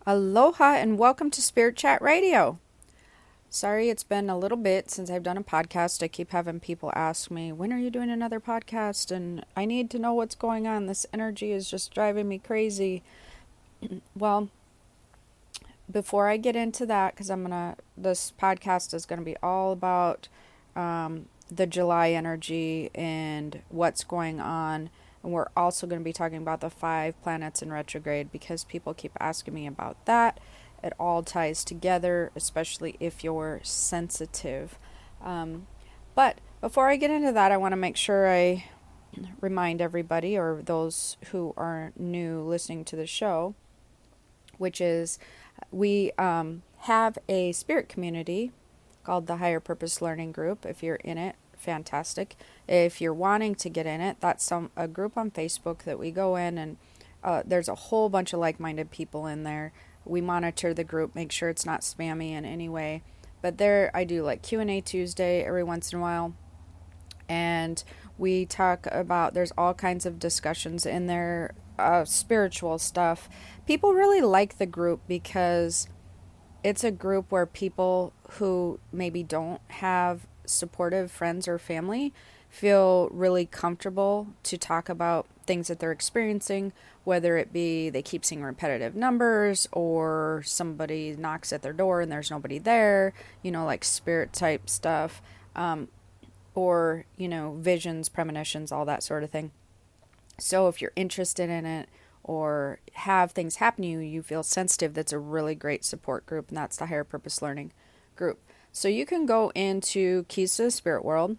Aloha and welcome to Spirit Chat Radio. Sorry, it's been a little bit since I've done a podcast. I keep having people ask me, when are you doing another podcast? And I need to know what's going on. This energy is just driving me crazy. Well, before I get into that, because this podcast is going to be all about the July energy and what's going on. And we're also going to be talking about the 5 planets in retrograde because people keep asking me about that. It all ties together, especially if you're sensitive. But before I get into that, I want to make sure I remind everybody, or those who are new listening to the show, which is we have a spirit community called the Higher Purpose Learning Group. If you're in it, fantastic. If you're wanting to get in it, that's a group on Facebook that we go in, and there's a whole bunch of like-minded people in there. We monitor the group, make sure it's not spammy in any way. But there I do like Q&A Tuesday every once in a while. And we talk about, there's all kinds of discussions in there, spiritual stuff. People really like the group because it's a group where people who maybe don't have supportive friends or family feel really comfortable to talk about things that they're experiencing, whether it be they keep seeing repetitive numbers or somebody knocks at their door and there's nobody there, like spirit type stuff, or, visions, premonitions, all that sort of thing. So if you're interested in it or have things happen to you, you feel sensitive, that's a really great support group, and that's the Higher Purpose Learning Group. So you can go into Keys to the Spirit World,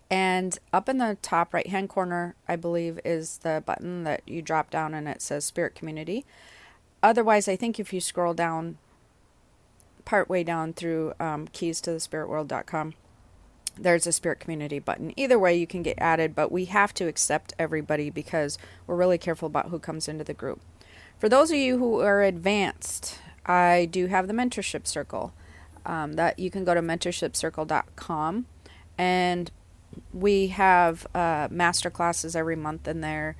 and up in the top right hand corner, I believe, is the button that you drop down and it says Spirit Community. Otherwise, I think if you scroll down, part way down through keystothespiritworld.com, there's a Spirit Community button. Either way, you can get added, but we have to accept everybody because we're really careful about who comes into the group. For those of you who are advanced, I do have the Mentorship Circle. That you can go to mentorshipcircle.com, and we have master classes every month in there.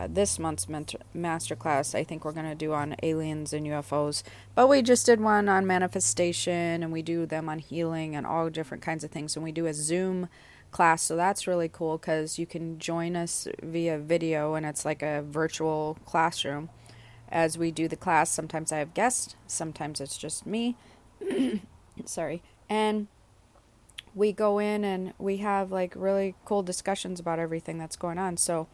This month's master class I think we're going to do on aliens and UFOs, but we just did one on manifestation, and we do them on healing and all different kinds of things, and we do a Zoom class, so that's really cool because you can join us via video, and it's like a virtual classroom as we do the class. Sometimes I have guests, sometimes it's just me. Sorry. And we go in and we have like really cool discussions about everything that's going on. So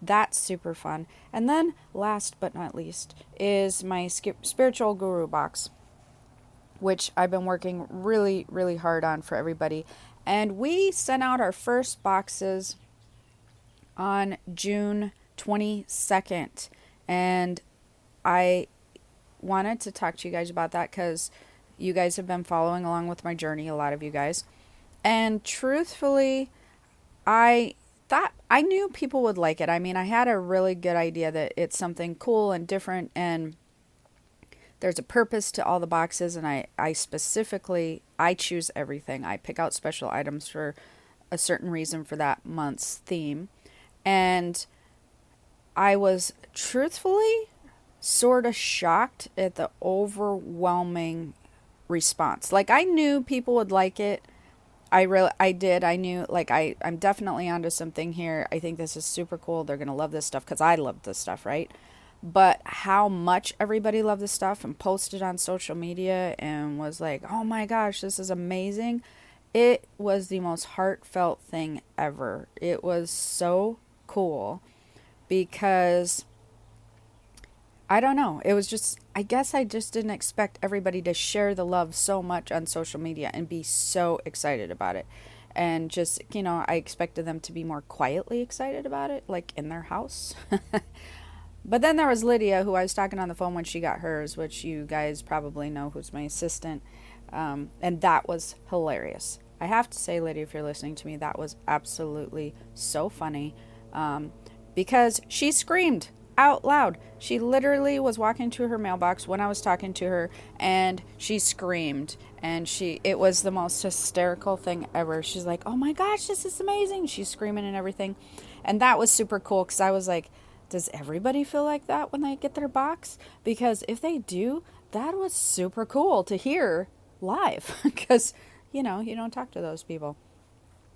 that's super fun. And then last but not least is my spiritual guru box, which I've been working really, really hard on for everybody. And we sent out our first boxes on June 22nd. And I wanted to talk to you guys about that because you guys have been following along with my journey, a lot of you guys. And truthfully, I thought I knew people would like it. I mean, I had a really good idea that it's something cool and different, and there's a purpose to all the boxes, and I specifically, I choose everything. I pick out special items for a certain reason for that month's theme. And I was truthfully sort of shocked at the overwhelming response. Like, I knew people would like it. I knew, like, I'm definitely onto something here. I think this is super cool. They're going to love this stuff because I love this stuff, right? But how much everybody loved this stuff and posted on social media and was like, oh my gosh, this is amazing. It was the most heartfelt thing ever. It was so cool because I don't know. It was just, I guess I just didn't expect everybody to share the love so much on social media and be so excited about it. And just, I expected them to be more quietly excited about it, like in their house. But then there was Lydia, who I was talking on the phone when she got hers, which you guys probably know, who's my assistant. And that was hilarious. I have to say, Lydia, if you're listening to me, that was absolutely so funny. Because she screamed out loud. She literally was walking to her mailbox when I was talking to her, and she screamed, and it was the most hysterical thing ever. She's like, oh my gosh, this is amazing. She's screaming and everything. And that was super cool because I was like, Does everybody feel like that when they get their box? Because if they do, that was super cool to hear live because, you don't talk to those people.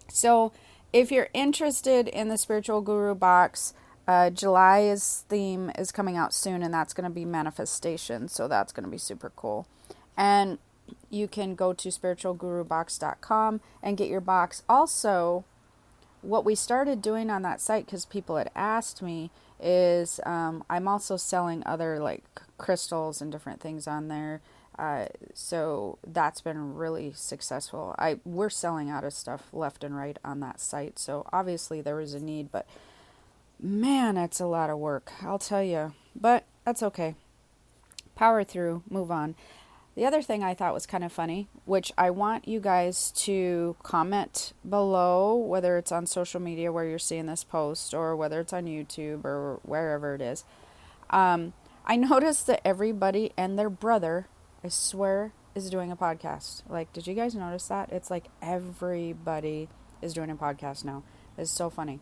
So if you're interested in the Spiritual Guru box, July's theme is coming out soon, and that's going to be manifestation. So that's going to be super cool. And you can go to spiritualgurubox.com and get your box. Also, what we started doing on that site, because people had asked me, is I'm also selling other like crystals and different things on there. So that's been really successful. We're selling out of stuff left and right on that site. So obviously there was a need, but man, it's a lot of work, I'll tell you. But that's okay. Power through, move on. The other thing I thought was kind of funny, which I want you guys to comment below, whether it's on social media where you're seeing this post or whether it's on YouTube or wherever it is. I noticed that everybody and their brother, I swear, is doing a podcast. Like, did you guys notice that? It's like everybody is doing a podcast now. It's so funny.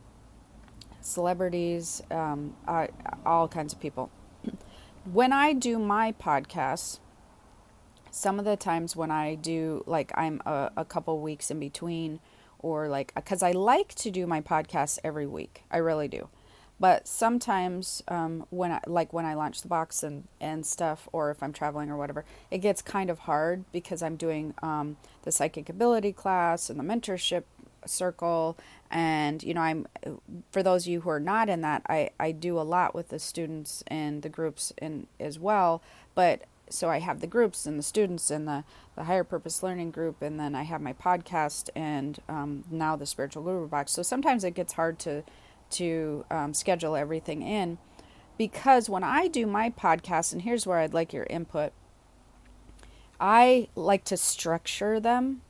Celebrities, all kinds of people. When I do my podcasts, some of the times when I do, like, I'm a couple weeks in between, or like, because I like to do my podcast every week. I really do. But sometimes when I launch the box and stuff, or if I'm traveling or whatever, it gets kind of hard because I'm doing the psychic ability class and the mentorship circle. And, for those of you who are not in that, I do a lot with the students and the groups as well. But so I have the groups and the students and the higher purpose learning group, and then I have my podcast and now the Spiritual Guru box. So sometimes it gets hard to schedule everything in, because when I do my podcast, and here's where I'd like your input, I like to structure them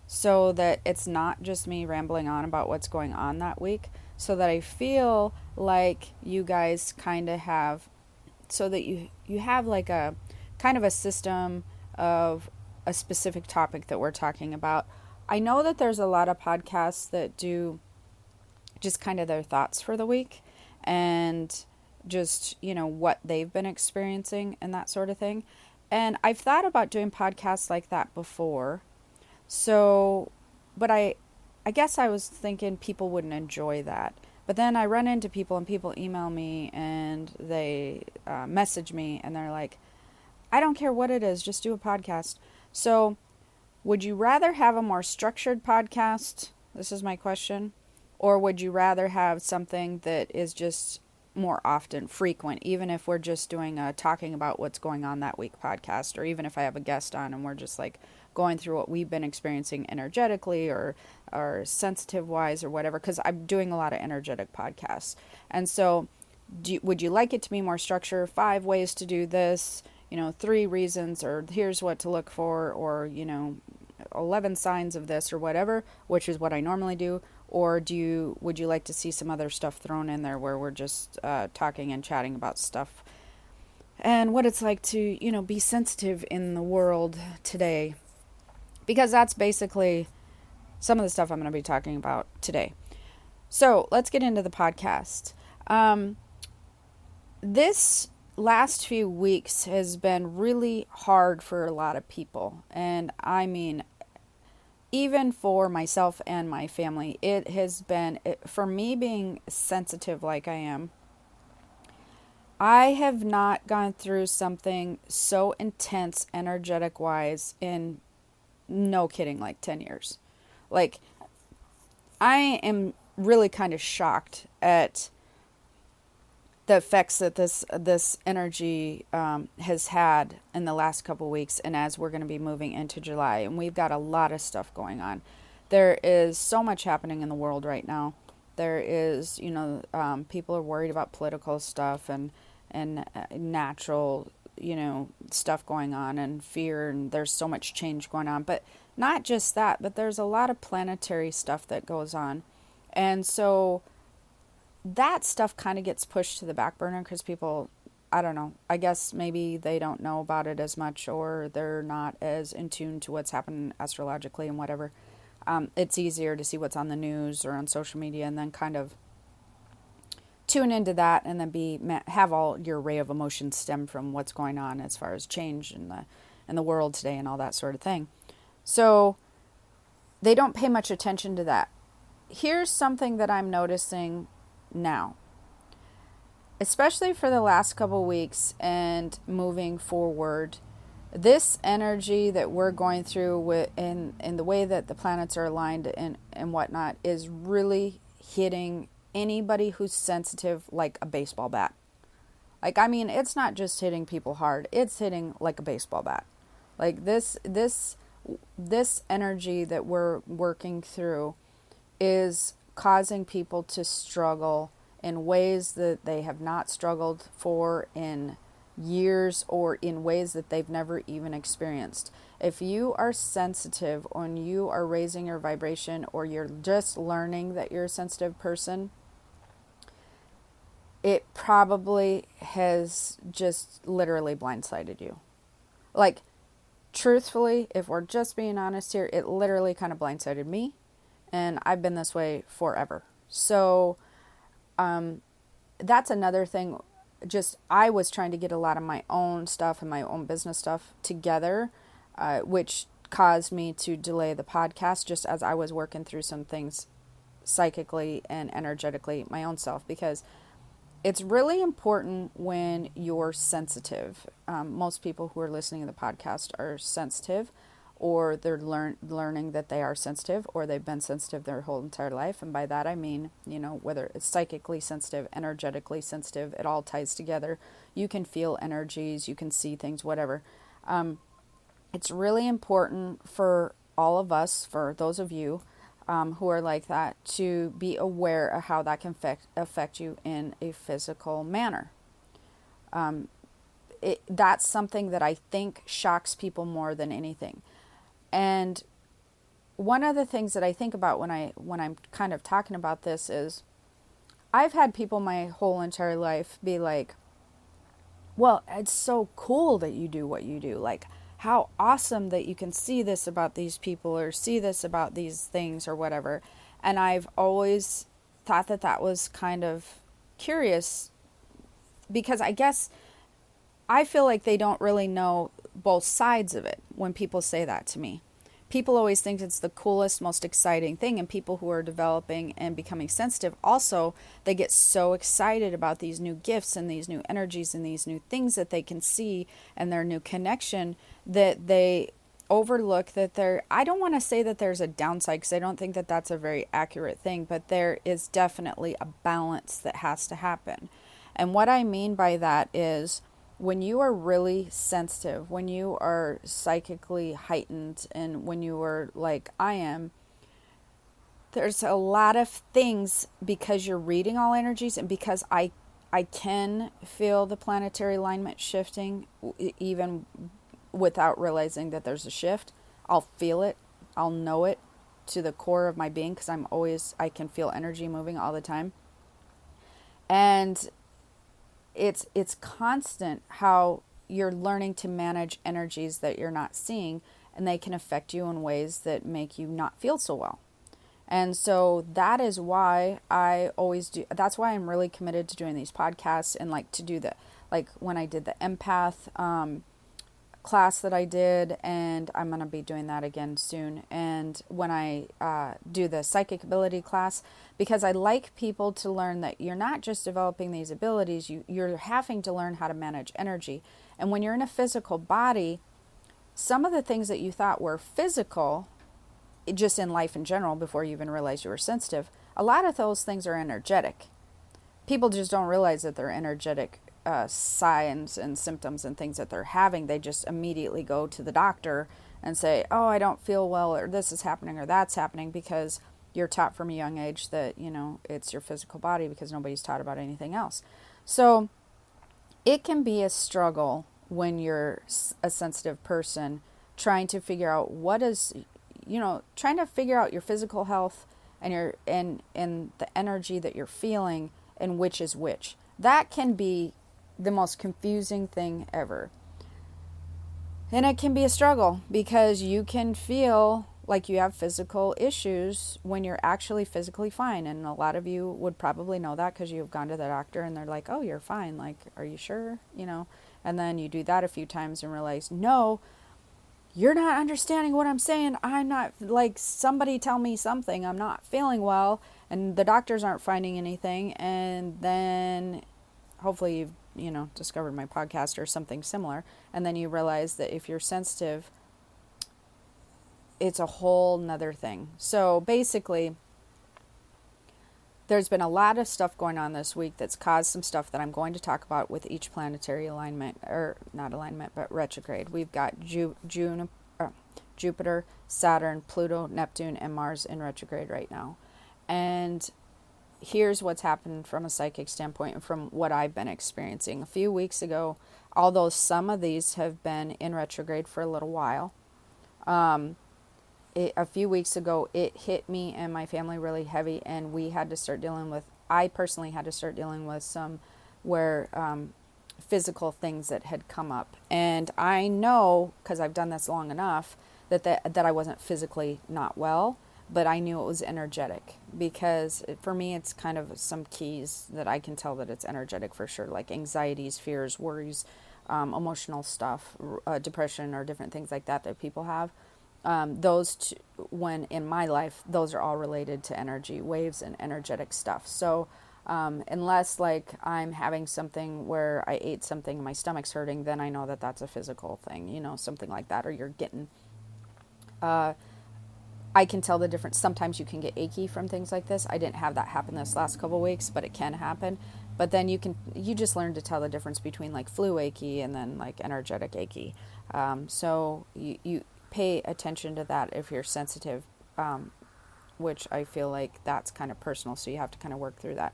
so that it's not just me rambling on about what's going on that week, so that I feel like you guys kind of have, so that you have like a kind of a system of a specific topic that we're talking about. I know that there's a lot of podcasts that do just kind of their thoughts for the week and just, what they've been experiencing and that sort of thing. And I've thought about doing podcasts like that before. So, but I guess I was thinking people wouldn't enjoy that. But then I run into people and people email me and they message me and they're like, I don't care what it is, just do a podcast. So would you rather have a more structured podcast? This is my question. Or would you rather have something that is just more often, frequent, even if we're just doing a talking about what's going on that week podcast, or even if I have a guest on and we're just like going through what we've been experiencing energetically or sensitive wise or whatever, because I'm doing a lot of energetic podcasts. And so would you like it to be more structured? 5 ways to do this, 3 reasons, or here's what to look for, or 11 signs of this or whatever, which is what I normally do. Or would you like to see some other stuff thrown in there where we're just talking and chatting about stuff and what it's like to, be sensitive in the world today? Because that's basically some of the stuff I'm going to be talking about today. So let's get into the podcast. This last few weeks has been really hard for a lot of people. And I mean, even for myself and my family, it has been, for me being sensitive like I am, I have not gone through something so intense energetic wise in, no kidding, like 10 years. Like, I am really kind of shocked at the effects that this energy has had in the last couple of weeks, and as we're going to be moving into July, and we've got a lot of stuff going on. There is so much happening in the world right now. There is, people are worried about political stuff and natural, stuff going on, and fear, and there's so much change going on. But not just that, but there's a lot of planetary stuff that goes on, and so that stuff kind of gets pushed to the back burner because people, I don't know, I guess maybe they don't know about it as much, or they're not as in tune to what's happening astrologically and whatever. It's easier to see what's on the news or on social media and then kind of tune into that, and then have all your array of emotions stem from what's going on as far as change in the world today and all that sort of thing. So they don't pay much attention to that. Here's something that I'm noticing now, especially for the last couple weeks and moving forward. This energy that we're going through in the way that the planets are aligned and whatnot is really hitting anybody who's sensitive like a baseball bat. Like, I mean, it's not just hitting people hard, it's hitting like a baseball bat. Like this energy that we're working through is causing people to struggle in ways that they have not struggled for in years, or in ways that they've never even experienced. If you are sensitive, or you are raising your vibration, or you're just learning that you're a sensitive person, it probably has just literally blindsided you. Like, truthfully, if we're just being honest here, it literally kind of blindsided me, and I've been this way forever. So that's another thing. Just, I was trying to get a lot of my own stuff and my own business stuff together, which caused me to delay the podcast, just as I was working through some things psychically and energetically my own self, because it's really important when you're sensitive. Most people who are listening to the podcast are sensitive, or they're learning that they are sensitive, or they've been sensitive their whole entire life. And by that I mean, whether it's psychically sensitive, energetically sensitive, it all ties together. You can feel energies, you can see things, whatever. It's really important for all of us, for those of you who are like that, to be aware of how that can affect you in a physical manner. That's something that I think shocks people more than anything. And one of the things that I think about when I'm kind of talking about this is, I've had people my whole entire life be like, well, it's so cool that you do what you do. Like, how awesome that you can see this about these people, or see this about these things, or whatever. And I've always thought that was kind of curious, because I guess I feel like they don't really know both sides of it when people say that to me. People always think it's the coolest, most exciting thing, and people who are developing and becoming sensitive also, they get so excited about these new gifts and these new energies and these new things that they can see, and their new connection, that they overlook that I don't want to say that there's a downside, because I don't think that that's a very accurate thing, but there is definitely a balance that has to happen. And what I mean by that is, when you are really sensitive, when you are psychically heightened, and when you are like I am, there's a lot of things, because you're reading all energies, and because I can feel the planetary alignment shifting, even without realizing that there's a shift. I'll feel it. I'll know it to the core of my being, because I can feel energy moving all the time. And it's constant how you're learning to manage energies that you're not seeing, and they can affect you in ways that make you not feel so well. And so that is why I always do. That's why I'm really committed to doing these podcasts, and like to do like when I did the empath class that I did, and I'm going to be doing that again soon. And when I do the psychic ability class, because I like people to learn that you're not just developing these abilities, you're having to learn how to manage energy. And when you're in a physical body, some of the things that you thought were physical, just in life in general, before you even realized you were sensitive, a lot of those things are energetic. People just don't realize that they're energetic signs and symptoms and things that they're having. They just immediately go to the doctor and say, oh, I don't feel well, or this is happening, or that's happening, because you're taught from a young age that, it's your physical body, because nobody's taught about anything else. So it can be a struggle when you're a sensitive person, trying to figure out trying to figure out your physical health and the energy that you're feeling, and which is which. That can be the most confusing thing ever. And it can be a struggle, because you can feel like you have physical issues when you're actually physically fine. And a lot of you would probably know that because you've gone to the doctor and they're like, oh, you're fine. Like, are you sure? And then you do that a few times and realize, no, you're not understanding what I'm saying. I'm not, like, somebody tell me something. I'm not feeling well. And the doctors aren't finding anything. And then hopefully you've, discovered my podcast or something similar. And then you realize that if you're sensitive, it's a whole nother thing. So basically, there's been a lot of stuff going on this week that's caused some stuff that I'm going to talk about with each planetary alignment, or not alignment, but retrograde. We've got Jupiter, Saturn, Pluto, Neptune, and Mars in retrograde right now. And here's what's happened from a psychic standpoint and from what I've been experiencing. A few weeks ago, although some of these have been in retrograde for a little while, a few weeks ago, it hit me and my family really heavy, and we had to start dealing with, I personally had to start dealing with some where physical things that had come up. And I know, because I've done this long enough, that I wasn't physically not well, but I knew it was energetic, because for me, it's kind of some keys that I can tell that it's energetic for sure, like anxieties, fears, worries, emotional stuff, depression, or different things like that people have. Those two, when in my life, those are all related to energy waves and energetic stuff. So unless like I'm having something where I ate something and my stomach's hurting, then I know that that's a physical thing, something like that. Or you're getting, I can tell the difference. Sometimes you can get achy from things like this. I didn't have that happen this last couple of weeks, but it can happen. But then you just learn to tell the difference between like flu achy and then like energetic achy. So you pay attention to that if you're sensitive, which I feel like that's kind of personal, so you have to kind of work through that.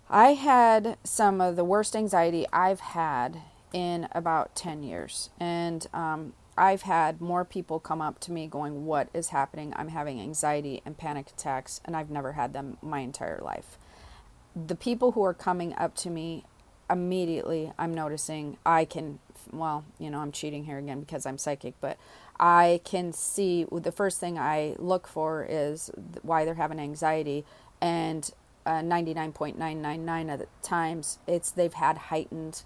I had some of the worst anxiety I've had in about 10 years, and I've had more people come up to me going, what is happening? I'm having anxiety and panic attacks, and I've never had them my entire life. The people who are coming up to me, immediately I'm noticing I'm cheating here again because I'm psychic, but I can see the first thing I look for is why they're having anxiety, and 99.999 of the times they've had heightened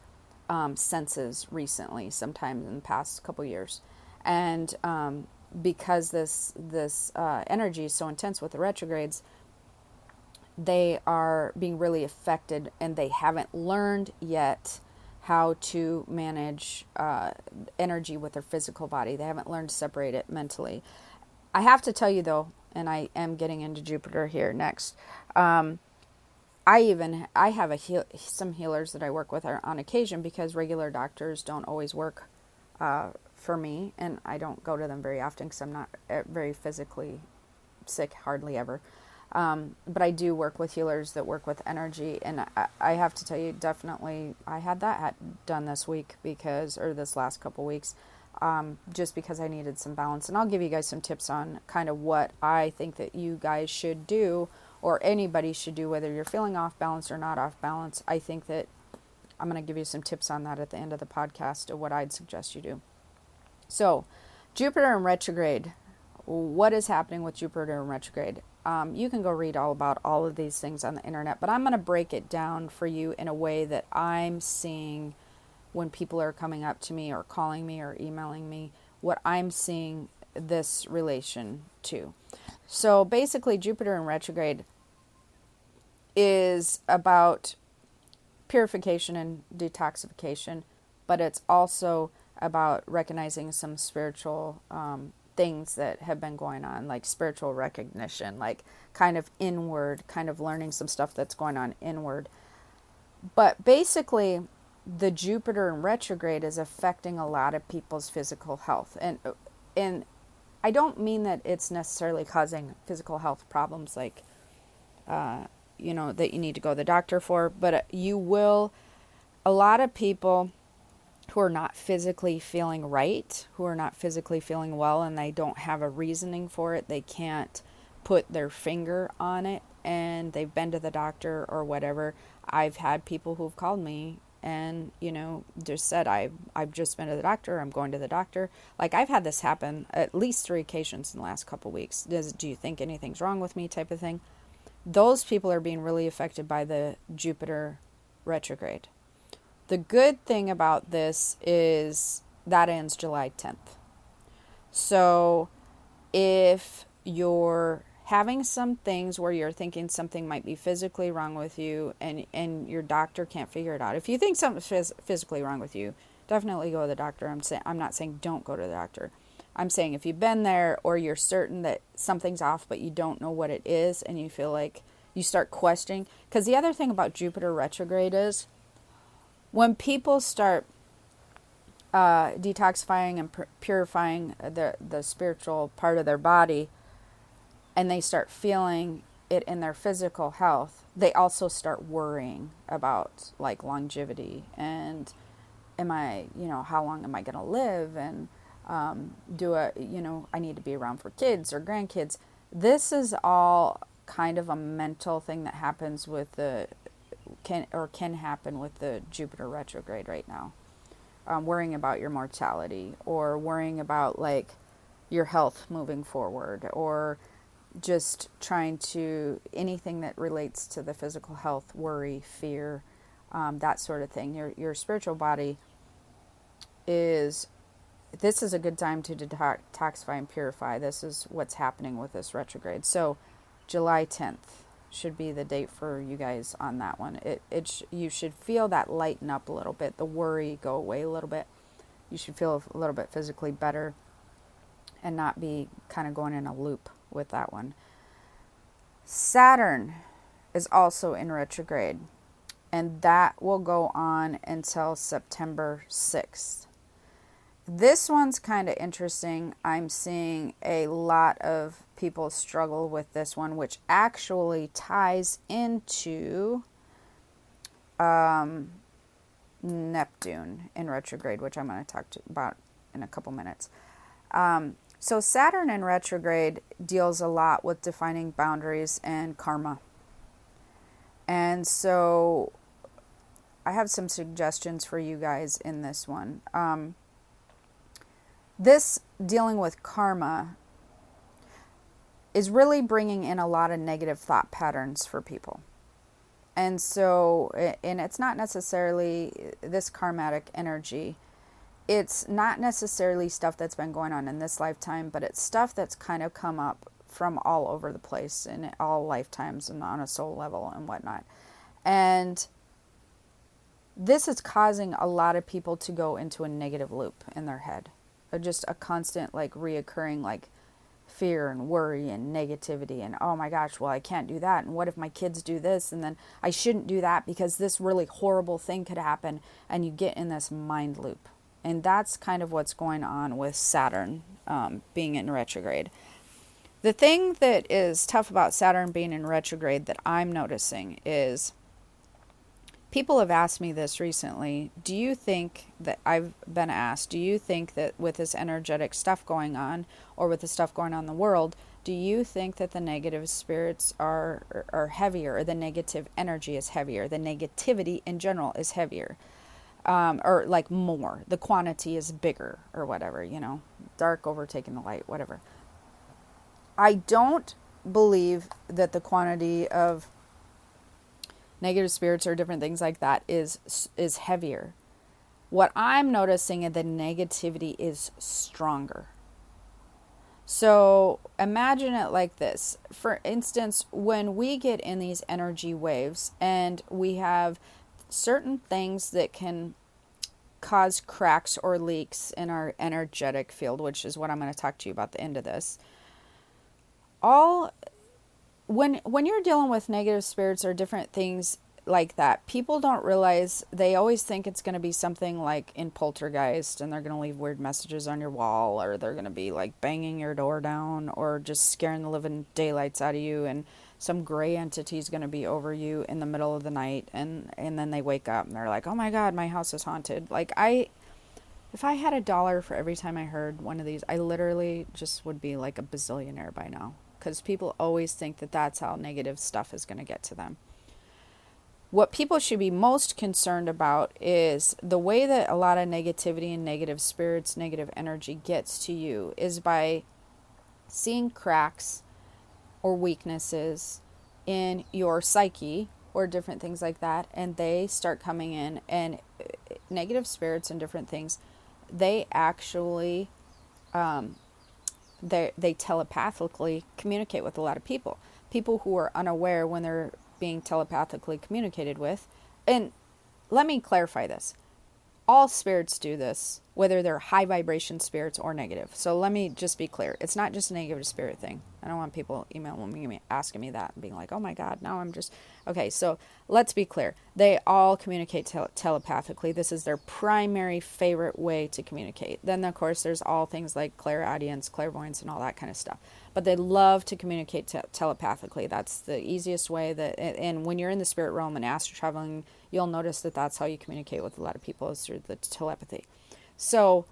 senses recently, sometime in the past couple years, and because this energy is so intense with the retrogrades, they are being really affected, and they haven't learned yet how to manage energy with their physical body. They haven't learned to separate it mentally. I have to tell you though, and I am getting into Jupiter here next. I have some healers that I work with on occasion, because regular doctors don't always work for me, and I don't go to them very often because I'm not very physically sick, hardly ever. But I do work with healers that work with energy, and I have to tell you, definitely, I had that done this week or this last couple weeks, just because I needed some balance. And I'll give you guys some tips on kind of what I think that you guys should do, or anybody should do, whether you're feeling off balance or not off balance. I think that I'm going to give you some tips on that at the end of the podcast of what I'd suggest you do. So, Jupiter in retrograde. What is happening with Jupiter in retrograde? You can go read all about all of these things on the internet, but I'm going to break it down for you in a way that I'm seeing when people are coming up to me or calling me or emailing me, what I'm seeing this relation to. So basically, Jupiter in retrograde is about purification and detoxification, but it's also about recognizing some spiritual things that have been going on, like spiritual recognition, like kind of inward, kind of learning some stuff that's going on inward. But basically, the Jupiter in retrograde is affecting a lot of people's physical health. And I don't mean that it's necessarily causing physical health problems like, that you need to go to the doctor for, but a lot of people who are not physically feeling right, who are not physically feeling well, and they don't have a reasoning for it, they can't put their finger on it, and they've been to the doctor or whatever. I've had people who've called me and, just said, I've just been to the doctor, I'm going to the doctor. Like, I've had this happen at least 3 occasions in the last couple weeks. Do you think anything's wrong with me type of thing? Those people are being really affected by the Jupiter retrograde. The good thing about this is that ends July 10th. So if you're having some things where you're thinking something might be physically wrong with you, and your doctor can't figure it out. If you think something's physically wrong with you, definitely go to the doctor. I'm not saying don't go to the doctor. I'm saying if you've been there, or you're certain that something's off but you don't know what it is, and you feel like you start questioning. Because the other thing about Jupiter retrograde is when people start detoxifying and purifying the spiritual part of their body, and they start feeling it in their physical health, they also start worrying about like longevity and how long am I going to live, and I need to be around for kids or grandkids. This is all kind of a mental thing that happens with can happen with the Jupiter retrograde right now. Worrying about your mortality, or worrying about like your health moving forward, or just trying to, anything that relates to the physical health, worry, fear, that sort of thing. Your spiritual body this is a good time to detoxify and purify. This is what's happening with this retrograde. So July 10th should be the date for you guys on that one. You should feel that lighten up a little bit, the worry go away a little bit. You should feel a little bit physically better and not be kind of going in a loop with that one. Saturn is also in retrograde, and that will go on until September 6th. This one's kind of interesting. I'm seeing a lot of people struggle with this one, which actually ties into Neptune in retrograde, which I'm going to talk about in a couple minutes. So Saturn in retrograde deals a lot with defining boundaries and karma. And so I have some suggestions for you guys in this one. This dealing with karma is really bringing in a lot of negative thought patterns for people. And so, and it's not necessarily this karmatic energy. It's not necessarily stuff that's been going on in this lifetime, but it's stuff that's kind of come up from all over the place in all lifetimes and on a soul level and whatnot. And this is causing a lot of people to go into a negative loop in their head. Just a constant, like, reoccurring, like, fear and worry and negativity and, oh my gosh, well, I can't do that, and what if my kids do this, and then I shouldn't do that because this really horrible thing could happen, and you get in this mind loop. And that's kind of what's going on with Saturn being in retrograde. The thing that is tough about Saturn being in retrograde that I'm noticing is, people have asked me this recently. Do you think that I've been asked, do you think that with this energetic stuff going on, or with the stuff going on in the world, do you think that the negative spirits are heavier, or the negative energy is heavier, the negativity in general is heavier, or like more, the quantity is bigger, or whatever, dark overtaking the light, whatever. I don't believe that the quantity of negative spirits or different things like that is heavier. What I'm noticing is the negativity is stronger. So imagine it like this. For instance, when we get in these energy waves and we have certain things that can cause cracks or leaks in our energetic field, which is what I'm going to talk to you about at the end of this. When you're dealing with negative spirits or different things like that, people don't realize, they always think it's going to be something like in Poltergeist, and they're going to leave weird messages on your wall, or they're going to be like banging your door down, or just scaring the living daylights out of you, and some gray entity is going to be over you in the middle of the night, and then they wake up and they're like, oh my God, my house is haunted. Like, if I had $1 for every time I heard one of these, I literally just would be like a bazillionaire by now. Because people always think that that's how negative stuff is going to get to them. What people should be most concerned about is the way that a lot of negativity and negative spirits, negative energy gets to you is by seeing cracks or weaknesses in your psyche or different things like that, and they start coming in, and negative spirits and different things, they actually they telepathically communicate with a lot of people who are unaware when they're being telepathically communicated with. And let me clarify this: all spirits do this, whether they're high vibration spirits or negative. So let me just be clear. It's not just a negative spirit thing. I don't want people emailing me, asking me that and being like, oh my God, now I'm just... Okay, so let's be clear. They all communicate telepathically. This is their primary favorite way to communicate. Then, of course, there's all things like clairaudience, clairvoyance, and all that kind of stuff. But they love to communicate telepathically. That's the easiest way. And when you're in the spirit realm and astral traveling, you'll notice that that's how you communicate with a lot of people, is through the telepathy. So,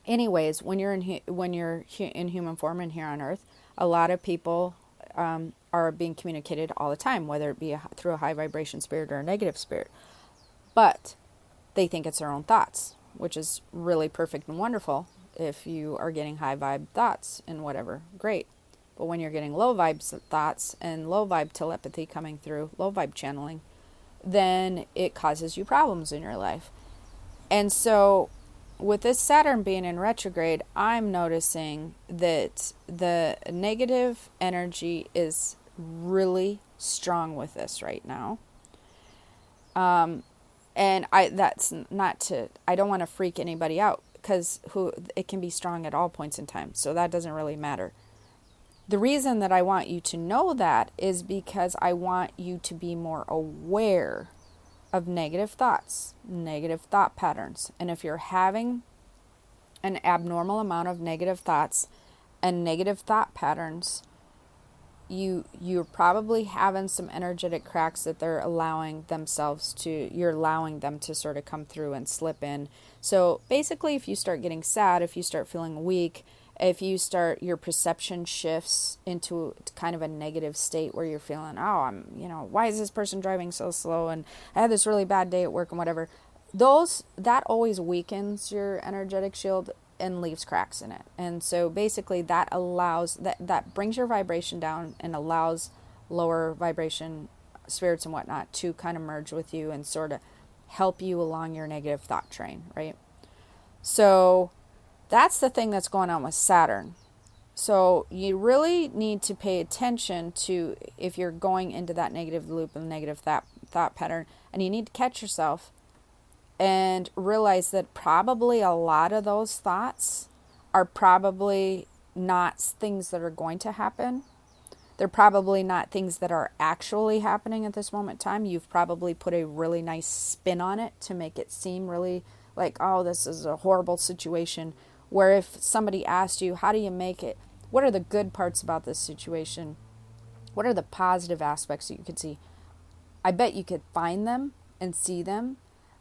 anyways, when you're in human form and here on Earth, a lot of people are being communicated all the time, whether it be through a high vibration spirit or a negative spirit. But they think it's their own thoughts, which is really perfect and wonderful. If you are getting high vibe thoughts and whatever, great. But when you're getting low vibe thoughts and low vibe telepathy coming through, low vibe channeling, then it causes you problems in your life. And so with this Saturn being in retrograde, I'm noticing that the negative energy is really strong with this right now. And I don't want to freak anybody out, because it can be strong at all points in time. So that doesn't really matter. The reason that I want you to know that is because I want you to be more aware of negative thoughts, negative thought patterns. And if you're having an abnormal amount of negative thoughts and negative thought patterns, you're probably having some energetic cracks that you're allowing them to sort of come through and slip in. So basically, if you start getting sad, if you start feeling weak, if your perception shifts into kind of a negative state where you're feeling, why is this person driving so slow? And I had this really bad day at work and whatever. That always weakens your energetic shield and leaves cracks in it. And so basically that brings your vibration down and allows lower vibration spirits and whatnot to kind of merge with you and sort of help you along your negative thought train, right? So that's the thing that's going on with Saturn. So you really need to pay attention to if you're going into that negative loop and negative thought pattern, and you need to catch yourself and realize that probably a lot of those thoughts are probably not things that are going to happen. They're probably not things that are actually happening at this moment in time. You've probably put a really nice spin on it to make it seem really like, oh, this is a horrible situation. Where if somebody asked you, how do you make it? What are the good parts about this situation? What are the positive aspects that you could see? I bet you could find them and see them.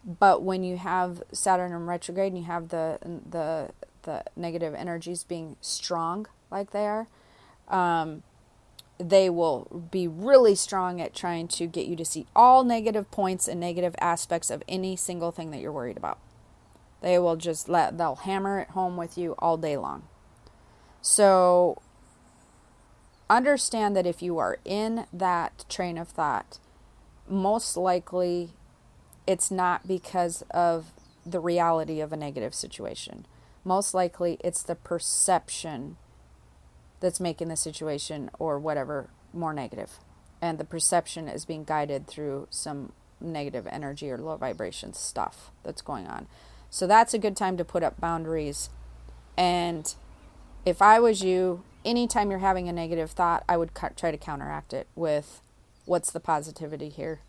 But when you have Saturn in retrograde and you have the negative energies being strong like they are, they will be really strong at trying to get you to see all negative points and negative aspects of any single thing that you're worried about. They will they'll hammer it home with you all day long. So understand that if you are in that train of thought, most likely it's not because of the reality of a negative situation. Most likely it's the perception that's making the situation or whatever more negative. And the perception is being guided through some negative energy or low vibration stuff that's going on. So that's a good time to put up boundaries. And if I was you, anytime you're having a negative thought, I would try to counteract it with, what's the positivity here?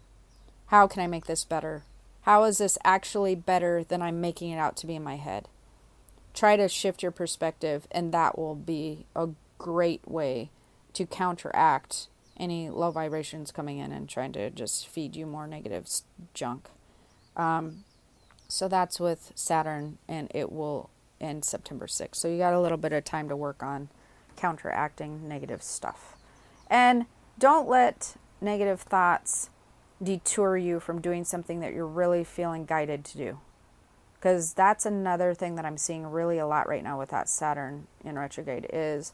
How can I make this better? How is this actually better than I'm making it out to be in my head? Try to shift your perspective, and that will be a great way to counteract any low vibrations coming in and trying to just feed you more negative junk. So that's with Saturn, and it will end September 6th. So you got a little bit of time to work on counteracting negative stuff. And don't let negative thoughts detour you from doing something that you're really feeling guided to do. Because that's another thing that I'm seeing really a lot right now with that Saturn in retrograde is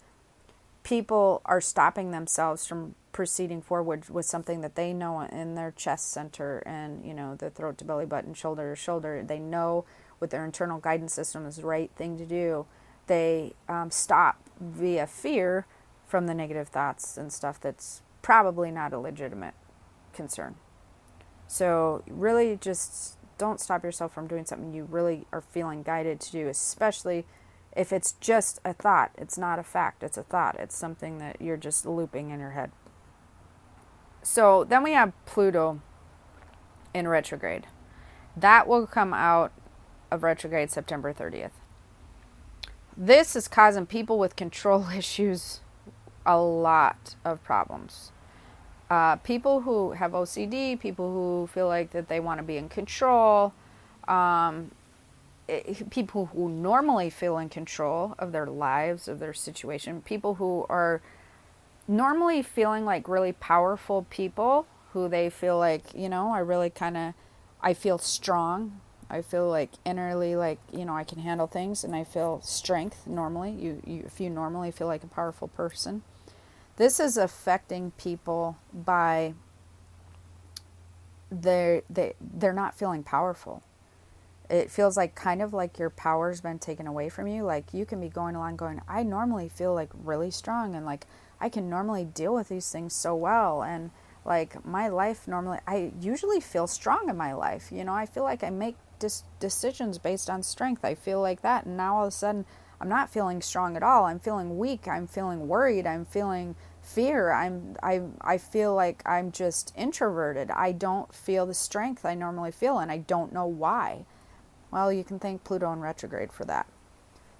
people are stopping themselves from proceeding forward with something that they know in their chest center and, the throat to belly button, shoulder to shoulder. They know with their internal guidance system is the right thing to do. They stop via fear from the negative thoughts and stuff that's probably not a legitimate concern. So really just don't stop yourself from doing something you really are feeling guided to do, especially if it's just a thought. It's not a fact, it's a thought. It's something that you're just looping in your head. So then we have Pluto in retrograde. That will come out of retrograde September 30th. This is causing people with control issues a lot of problems. People who have OCD, people who feel like that they want to be in control, people who normally feel in control of their lives, of their situation, people who are normally feeling like really powerful people, who they feel like, I feel strong. I feel like innerly like, I can handle things and I feel strength normally. If you normally feel like a powerful person. This is affecting people by they're not feeling powerful. It feels like kind of like your power's been taken away from you. Like you can be going along going, I normally feel like really strong and like I can normally deal with these things so well. And like my life normally, I usually feel strong in my life. I feel like I make decisions based on strength. I feel like that. And now all of a sudden I'm not feeling strong at all. I'm feeling weak. I'm feeling worried. I'm feeling fear. I feel like I'm just introverted. I don't feel the strength I normally feel, and I don't know why. Well, you can thank Pluto in retrograde for that.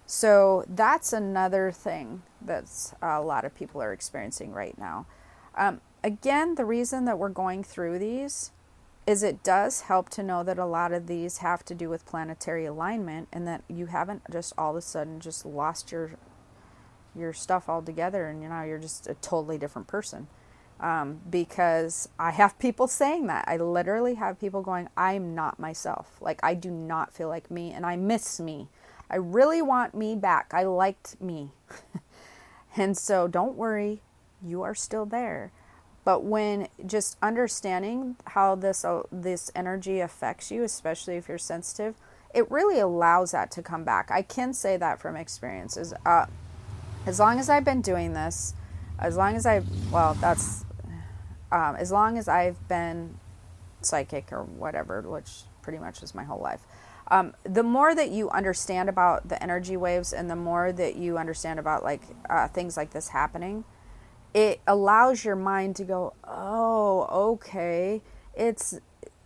So that's another thing that's a lot of people are experiencing right now. Again, the reason that we're going through these is it does help to know that a lot of these have to do with planetary alignment and that you haven't just all of a sudden just lost your stuff altogether and you're just a totally different person. Because I have people saying that. I literally have people going, I'm not myself. Like I do not feel like me and I miss me. I really want me back. I liked me. And so don't worry, you are still there. But when just understanding how this energy affects you, especially if you're sensitive, it really allows that to come back. I can say that from experiences. As long as I've been doing this, as long as I've been psychic or whatever, which pretty much is my whole life, the more that you understand about the energy waves and the more that you understand about things like this happening, it allows your mind to go, oh, okay,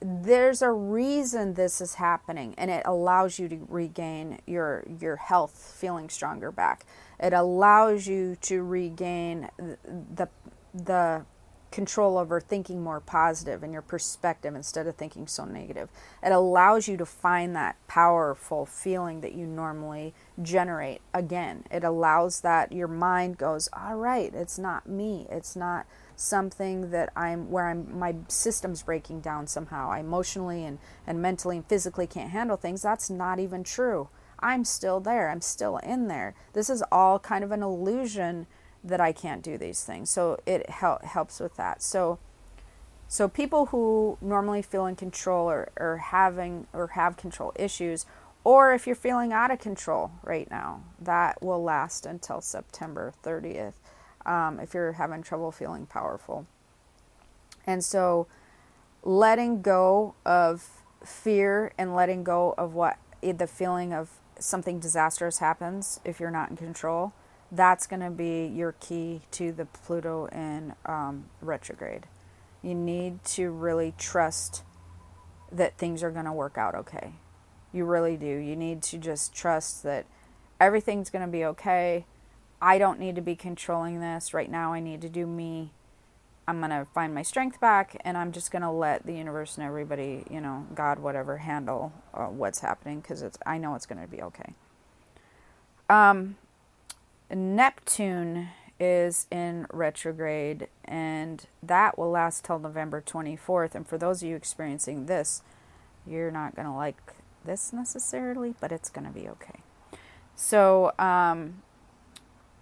there's a reason this is happening, and it allows you to regain your health, feeling stronger back. It allows you to regain the control over thinking more positive and your perspective instead of thinking so negative. It allows you to find that powerful feeling that you normally generate again. It allows that your mind goes, all right, it's not me. It's not something that my system's breaking down somehow. I emotionally and mentally and physically can't handle things. That's not even true. I'm still there. I'm still in there. This is all kind of an illusion that I can't do these things. So it helps with that. So people who normally feel in control or have control issues, or if you're feeling out of control right now, that will last until September 30th. If you're having trouble feeling powerful. And so letting go of fear and letting go of the feeling of something disastrous happens if you're not in control, that's going to be your key to the Pluto in retrograde. You need to really trust that things are going to work out okay. You really do. You need to just trust that everything's going to be okay. I don't need to be controlling this. Right now I need to do me. I'm going to find my strength back, and I'm just going to let the universe and everybody, God, whatever, handle what's happening, because I know it's going to be okay. Neptune is in retrograde, and that will last till November 24th. And for those of you experiencing this, you're not going to like this necessarily, but it's going to be okay. So,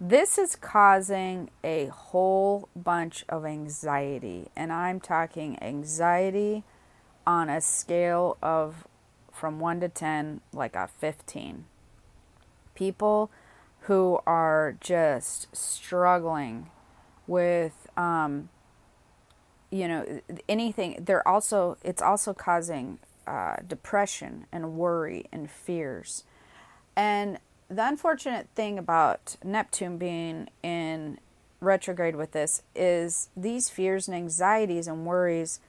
this is causing a whole bunch of anxiety, and I'm talking anxiety on a scale of from 1 to 10, like a 15. People who are just struggling with, anything. It's also causing depression and worry and fears. And the unfortunate thing about Neptune being in retrograde with this is these fears and anxieties and worries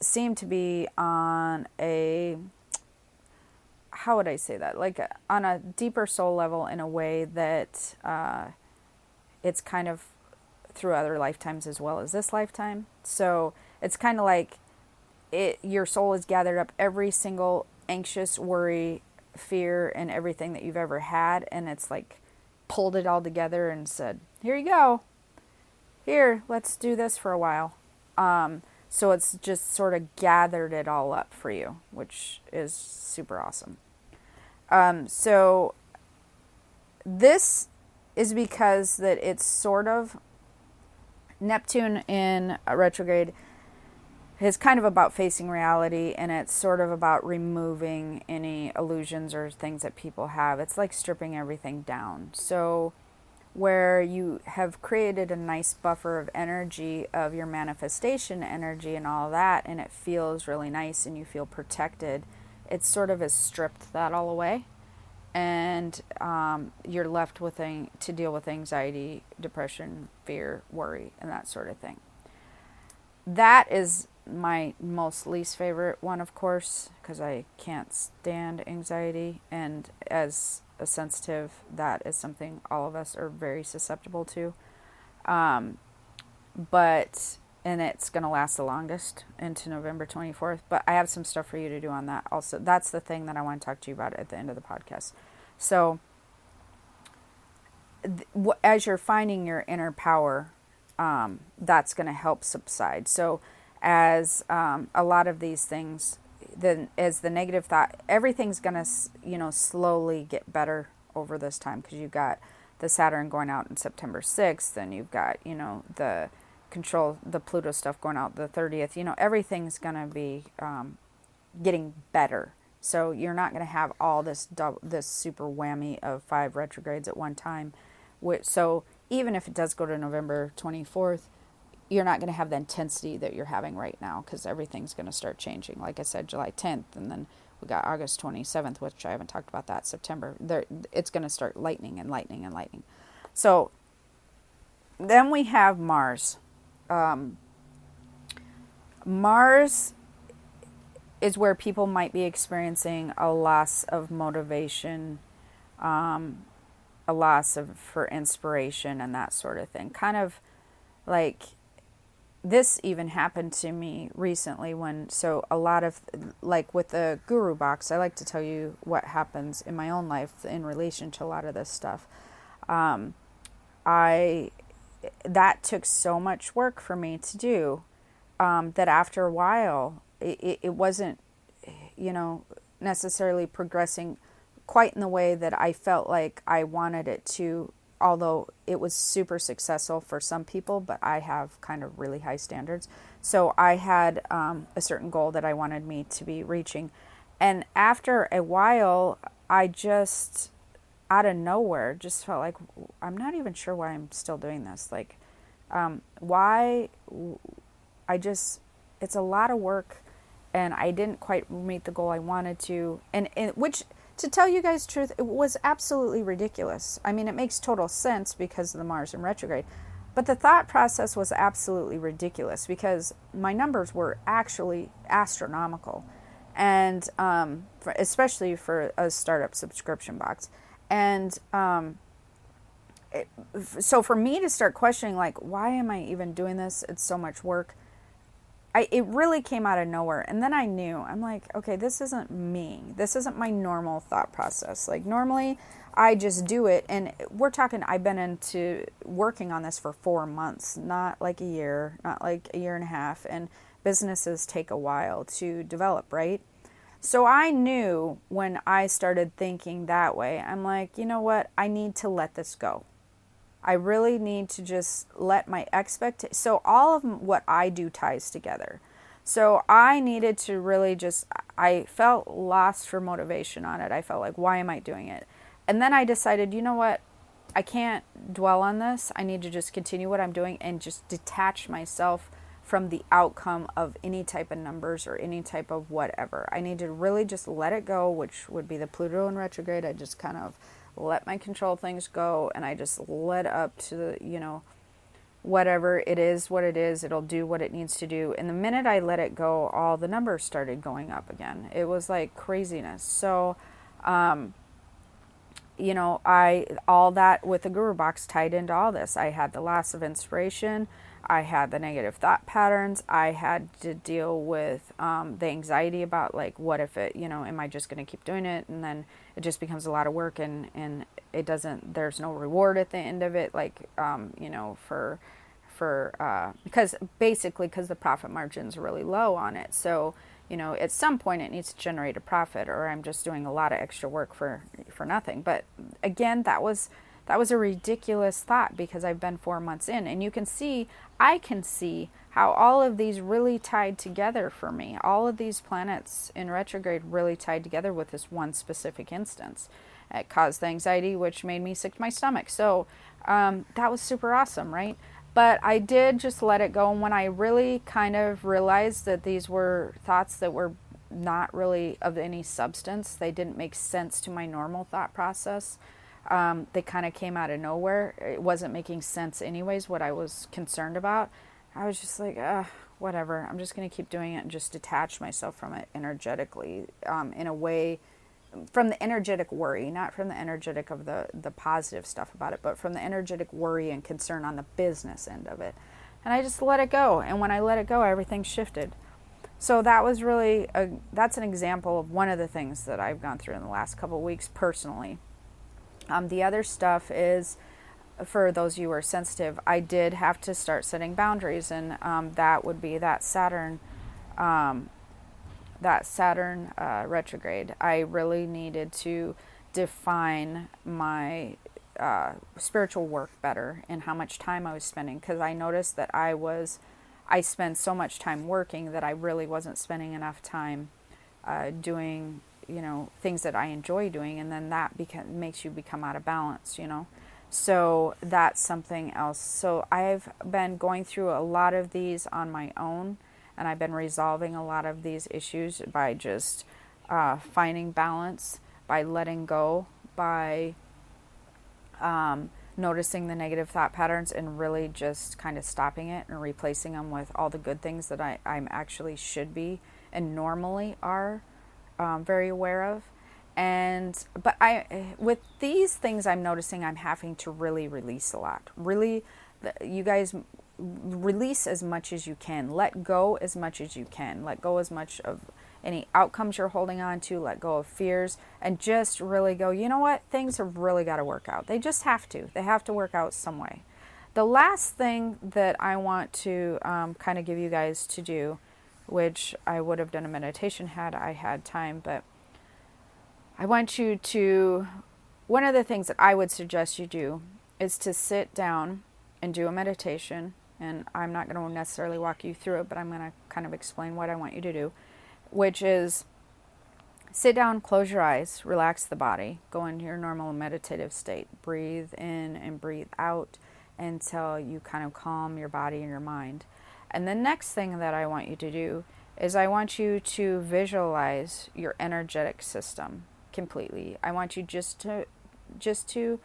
seem to be on a, how would I say that? Like on a deeper soul level, in a way that it's kind of through other lifetimes as well as this lifetime. So it's kind of like your soul has gathered up every single anxious, worry, fear, and everything that you've ever had, and it's like pulled it all together and said, here you go. Here, let's do this for a while. So it's just sort of gathered it all up for you, which is super awesome. So this is because that it's sort of Neptune in retrograde is kind of about facing reality, and it's sort of about removing any illusions or things that people have. It's like stripping everything down. So where you have created a nice buffer of energy, of your manifestation energy and all that, and it feels really nice and you feel protected, it sort of has stripped that all away. And you're left with to deal with anxiety, depression, fear, worry, and that sort of thing. That is my most least favorite one, of course, because I can't stand anxiety. And as a sensitive, that is something all of us are very susceptible to. And it's going to last the longest into November 24th. But I have some stuff for you to do on that also. That's the thing that I want to talk to you about at the end of the podcast. So as you're finding your inner power, that's going to help subside. So as a lot of these things, then as the negative thought, everything's going to, slowly get better over this time, because you've got the Saturn going out on September 6th, and you've got, the Pluto stuff going out the 30th. Everything's going to be getting better. So you're not going to have all this super whammy of 5 retrogrades at one time. So even if it does go to November 24th, you're not going to have the intensity that you're having right now, because everything's going to start changing. Like I said, July 10th, and then we got August 27th, which I haven't talked about that, September. It's going to start lightning and lightning and lightning. So then we have Mars. Mars is where people might be experiencing a loss of motivation, a loss for inspiration and that sort of thing. Kind of like this even happened to me recently so a lot of, like with the Guru Box, I like to tell you what happens in my own life in relation to a lot of this stuff. That took so much work for me to do, that after a while, it wasn't, necessarily progressing quite in the way that I felt like I wanted it to, although it was super successful for some people, but I have kind of really high standards. So I had a certain goal that I wanted me to be reaching. And after a while, I just, out of nowhere, just felt like, I'm not even sure why I'm still doing this. Like, why? It's a lot of work, and I didn't quite meet the goal I wanted to. And which, to tell you guys the truth, it was absolutely ridiculous. I mean, it makes total sense because of the Mars in retrograde. But the thought process was absolutely ridiculous, because my numbers were actually astronomical. And especially for a startup subscription box. And so for me to start questioning, like, why am I even doing this? It's so much work. it really came out of nowhere. And then I knew, I'm like, okay, this isn't me. This isn't my normal thought process. Like normally I just do it. And we're talking, I've been into working on this for 4 months, not like a year, not like a year and a half. And businesses take a while to develop, right? So I knew when I started thinking that way, I'm like, you know what? I need to let this go. I really need to just let my expectations. So all of what I do ties together. So I needed to really just, I felt lost for motivation on it. I felt like, why am I doing it? And then I decided, you know what? I can't dwell on this. I need to just continue what I'm doing and just detach myself from the outcome of any type of numbers or any type of whatever. I need to really just let it go, which would be the Pluto in retrograde. I just kind of let my control things go, and I just let up to the, whatever it is, what it is, it'll do what it needs to do. And the minute I let it go, all the numbers started going up again. It was like craziness. So, all that with the guru box tied into all this. I had the loss of inspiration. I had the negative thought patterns. I had to deal with the anxiety about like, what if it, am I just going to keep doing it? And then it just becomes a lot of work and it doesn't, there's no reward at the end of it. Like, because the profit margin's really low on it. So, at some point it needs to generate a profit, or I'm just doing a lot of extra work for nothing. But again, that was a ridiculous thought, because I've been 4 months in, and I can see how all of these really tied together for me. All of these planets in retrograde really tied together with this one specific instance. It caused the anxiety, which made me sick to my stomach. So that was super awesome, right? But I did just let it go. And when I really kind of realized that these were thoughts that were not really of any substance, they didn't make sense to my normal thought process. They kind of came out of nowhere. It wasn't making sense anyways, what I was concerned about. I was just like, whatever. I'm just going to keep doing it and just detach myself from it energetically, in a way, from the energetic worry, not from the energetic of the positive stuff about it, but from the energetic worry and concern on the business end of it. And I just let it go. And when I let it go, everything shifted. So that was really, that's an example of one of the things that I've gone through in the last couple of weeks personally. The other stuff is, for those of you who are sensitive, I did have to start setting boundaries, and that would be that Saturn retrograde. I really needed to define my spiritual work better and how much time I was spending, because I noticed that I spent so much time working that I really wasn't spending enough time doing things that I enjoy doing, and then that makes you become out of balance, So that's something else. So I've been going through a lot of these on my own, and I've been resolving a lot of these issues by just finding balance, by letting go, by noticing the negative thought patterns and really just kind of stopping it and replacing them with all the good things that I'm actually should be and normally are very aware of. But with these things, I'm noticing I'm having to really release a lot. Really, you guys, release as much as you can. Let go as much as you can. Let go as much of any outcomes you're holding on to. Let go of fears, and just really go, you know what? Things have really got to work out. They just have to. They have to work out some way. The last thing that I want to kind of give you guys to do, which I would have done a meditation had I had time, but I want you to, one of the things that I would suggest you do is to sit down and do a meditation. And I'm not going to necessarily walk you through it, but I'm going to kind of explain what I want you to do, which is sit down, close your eyes, relax the body, go into your normal meditative state, breathe in and breathe out until you kind of calm your body and your mind. And the next thing that I want you to do is I want you to visualize your energetic system completely. I want you just to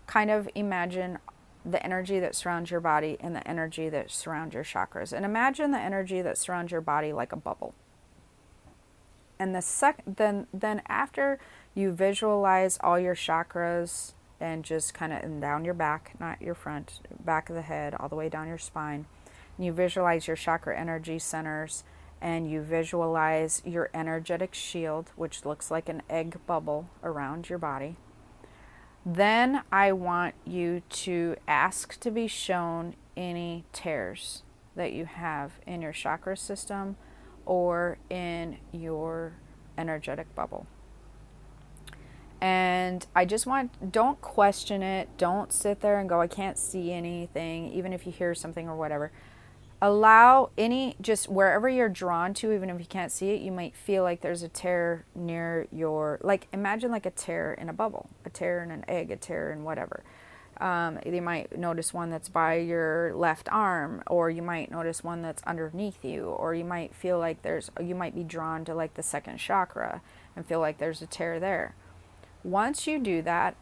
kind of imagine the energy that surrounds your body and the energy that surrounds your chakras. And imagine the energy that surrounds your body like a bubble. And then after you visualize all your chakras and just kind of down your back, not your front, back of the head, all the way down your spine, and you visualize your chakra energy centers, and you visualize your energetic shield, which looks like an egg bubble around your body. Then I want you to ask to be shown any tears that you have in your chakra system or in your energetic bubble. And I just don't question it. Don't sit there and go, I can't see anything, even if you hear something or whatever. Allow just wherever you're drawn to, even if you can't see it, you might feel like there's a tear near imagine like a tear in a bubble, a tear in an egg, a tear in whatever. You might notice one that's by your left arm, or you might notice one that's underneath you, or you might feel like you might be drawn to like the second chakra and feel like there's a tear there. Once you do that,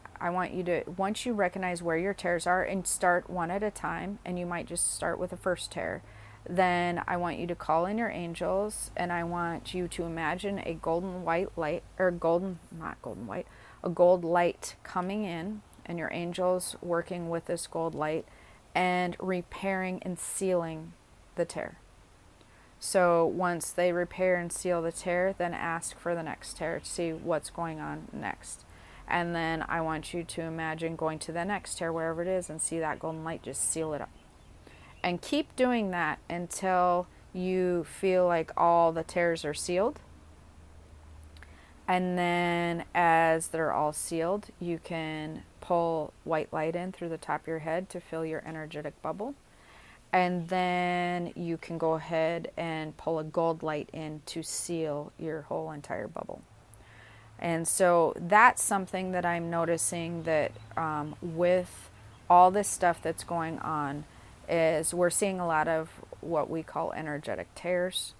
once you recognize where your tears are, and start one at a time, and you might just start with the first tear, then I want you to call in your angels, and I want you to imagine a golden white light, or a gold light coming in, and your angels working with this gold light and repairing and sealing the tear. So once they repair and seal the tear, then ask for the next tear to see what's going on next. And then I want you to imagine going to the next tear, wherever it is, and see that golden light just seal it up. And keep doing that until you feel like all the tears are sealed. And then as they're all sealed, you can pull white light in through the top of your head to fill your energetic bubble. And then you can go ahead and pull a gold light in to seal your whole entire bubble. And so that's something that I'm noticing that with all this stuff that's going on is we're seeing a lot of what we call energetic tears.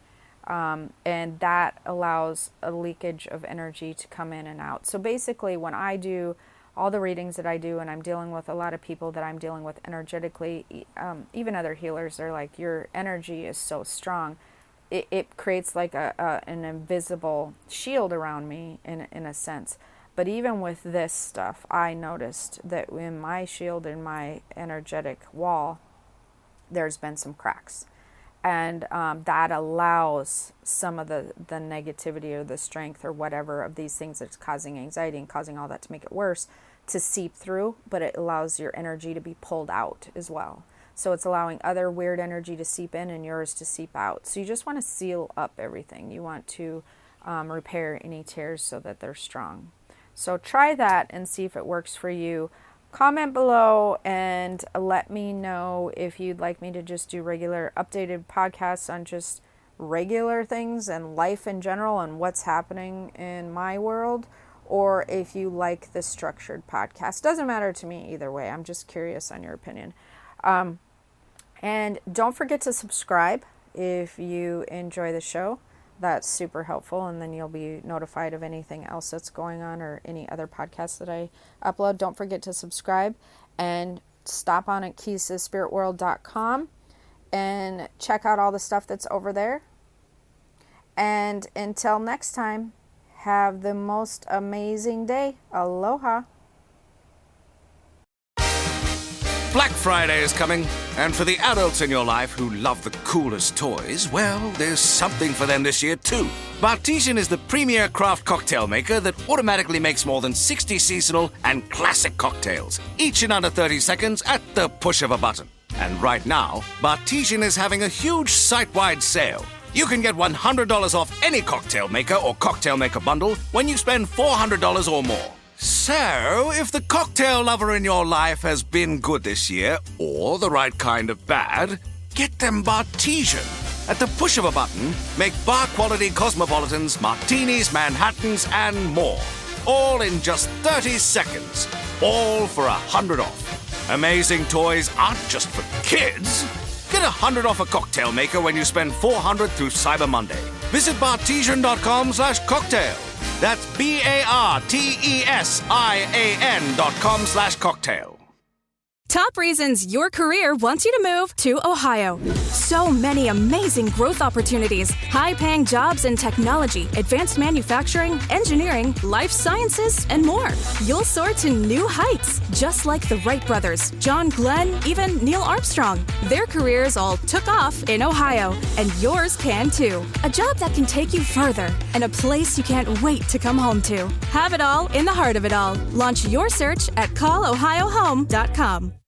And that allows a leakage of energy to come in and out. So basically when I do all the readings that I do, and I'm dealing with a lot of people that I'm dealing with energetically, even other healers, they're like, your energy is so strong. It creates like an invisible shield around me in a sense. But even with this stuff, I noticed that in my shield, in my energetic wall, there's been some cracks. And that allows some of the negativity or the strength or whatever of these things that's causing anxiety and causing all that to make it worse to seep through, but it allows your energy to be pulled out as well. So it's allowing other weird energy to seep in and yours to seep out. So you just want to seal up everything. You want to repair any tears so that they're strong. So try that and see if it works for you. Comment below and let me know if you'd like me to just do regular updated podcasts on just regular things and life in general and what's happening in my world, or if you like the structured podcast. Doesn't matter to me either way. I'm just curious on your opinion. And don't forget to subscribe if you enjoy the show. That's super helpful, and then you'll be notified of anything else that's going on or any other podcasts that I upload. Don't forget to subscribe and stop on at keys2spiritworld.com and check out all the stuff that's over there. And until next time, have the most amazing day. Aloha. Black Friday is coming, and for the adults in your life who love the coolest toys, well, there's something for them this year too. Bartesian is the premier craft cocktail maker that automatically makes more than 60 seasonal and classic cocktails, each in under 30 seconds at the push of a button. And right now, Bartesian is having a huge site-wide sale. You can get $100 off any cocktail maker or cocktail maker bundle when you spend $400 or more. So, if the cocktail lover in your life has been good this year, or the right kind of bad, get them Bartesian. At the push of a button, make bar-quality cosmopolitans, martinis, Manhattans, and more. All in just 30 seconds. All for $100 off. Amazing toys aren't just for kids. Get $100 off a cocktail maker when you spend $400 through Cyber Monday. Visit Bartesian.com/cocktail. That's BARTESIAN.com/cocktail. Top reasons your career wants you to move to Ohio. So many amazing growth opportunities, high-paying jobs in technology, advanced manufacturing, engineering, life sciences, and more. You'll soar to new heights, just like the Wright brothers, John Glenn, even Neil Armstrong. Their careers all took off in Ohio, and yours can too. A job that can take you further, and a place you can't wait to come home to. Have it all in the heart of it all. Launch your search at callohiohome.com.